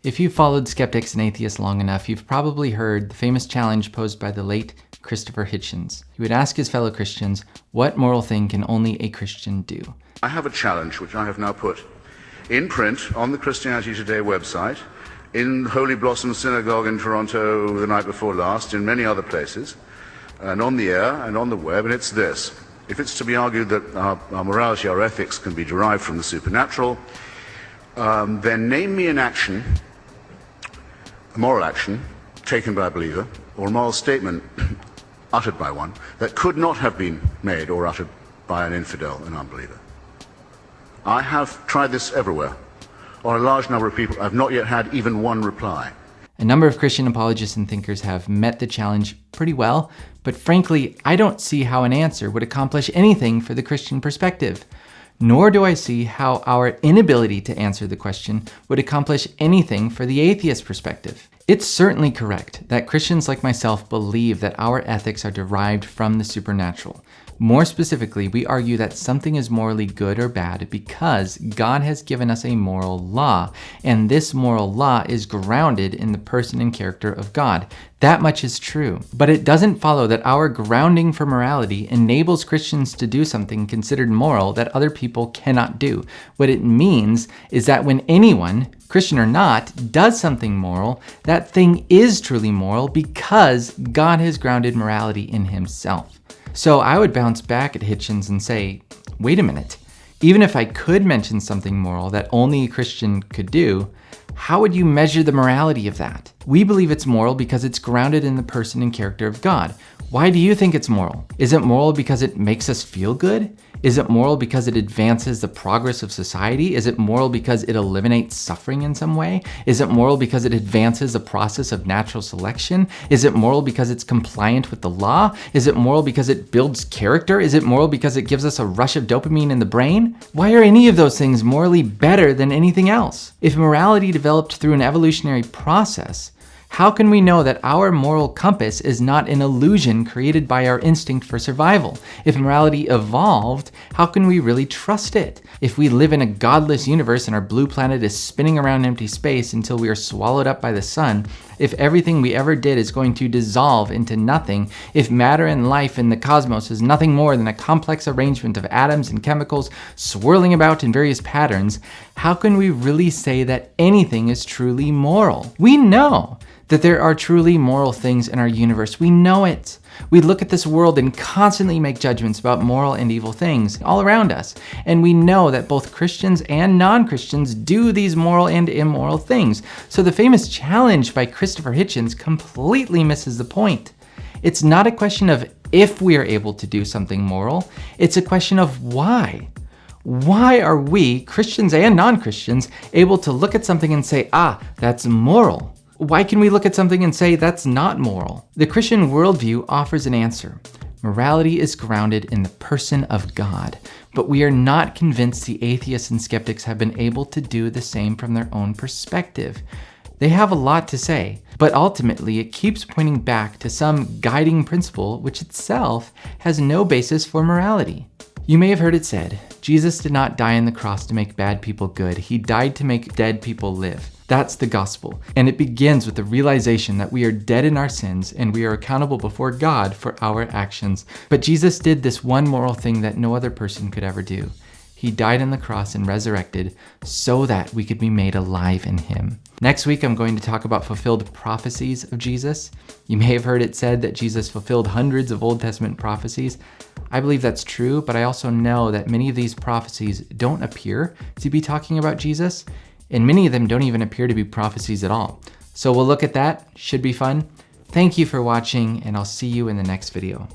If you've followed skeptics and atheists long enough, you've probably heard the famous challenge posed by the late Christopher Hitchens. He would ask his fellow Christians, what moral thing can only a Christian do? I have a challenge which I have now put in print on the Christianity Today website, in Holy Blossom Synagogue in Toronto the night before last, in many other places, and on the air and on the web, and it's this. If it's to be argued that our morality, our ethics can be derived from the supernatural, then name me an action, a moral action taken by a believer, or a moral statement uttered by one that could not have been made or uttered by an infidel, an unbeliever. I have tried this everywhere. On a large number of people, I've not yet had even one reply. A number of Christian apologists and thinkers have met the challenge pretty well, but frankly, I don't see how an answer would accomplish anything for the Christian perspective. Nor do I see how our inability to answer the question would accomplish anything for the atheist perspective. It's certainly correct that Christians like myself believe that our ethics are derived from the supernatural. More specifically, we argue that something is morally good or bad because God has given us a moral law, and this moral law is grounded in the person and character of God. That much is true. But it doesn't follow that our grounding for morality enables Christians to do something considered moral that other people cannot do. What it means is that when anyone, Christian or not, does something moral, that thing is truly moral because God has grounded morality in himself. So I would bounce back at Hitchens and say, wait a minute, even if I could mention something moral that only a Christian could do, how would you measure the morality of that? We believe it's moral because it's grounded in the person and character of God. Why do you think it's moral? Is it moral because it makes us feel good? Is it moral because it advances the progress of society? Is it moral because it eliminates suffering in some way? Is it moral because it advances the process of natural selection? Is it moral because it's compliant with the law? Is it moral because it builds character? Is it moral because it gives us a rush of dopamine in the brain? Why are any of those things morally better than anything else? If morality developed through an evolutionary process, how can we know that our moral compass is not an illusion created by our instinct for survival? If morality evolved, how can we really trust it? If we live in a godless universe and our blue planet is spinning around empty space until we are swallowed up by the sun, if everything we ever did is going to dissolve into nothing, if matter and life in the cosmos is nothing more than a complex arrangement of atoms and chemicals swirling about in various patterns, how can we really say that anything is truly moral? We know that there are truly moral things in our universe. We know it. We look at this world and constantly make judgments about moral and evil things all around us. And we know that both Christians and non-Christians do these moral and immoral things. So the famous challenge by Christopher Hitchens completely misses the point. It's not a question of if we are able to do something moral, it's a question of why. Why are we, Christians and non-Christians, able to look at something and say, that's moral? Why can we look at something and say that's not moral? The Christian worldview offers an answer. Morality is grounded in the person of God, but we are not convinced the atheists and skeptics have been able to do the same from their own perspective. They have a lot to say, but ultimately it keeps pointing back to some guiding principle which itself has no basis for morality. You may have heard it said, Jesus did not die on the cross to make bad people good. He died to make dead people live. That's the gospel. And it begins with the realization that we are dead in our sins and we are accountable before God for our actions. But Jesus did this one moral thing that no other person could ever do. He died on the cross and resurrected so that we could be made alive in him. Next week, I'm going to talk about fulfilled prophecies of Jesus. You may have heard it said that Jesus fulfilled hundreds of Old Testament prophecies. I believe that's true, but I also know that many of these prophecies don't appear to be talking about Jesus, and many of them don't even appear to be prophecies at all. So we'll look at that. Should be fun. Thank you for watching, and I'll see you in the next video.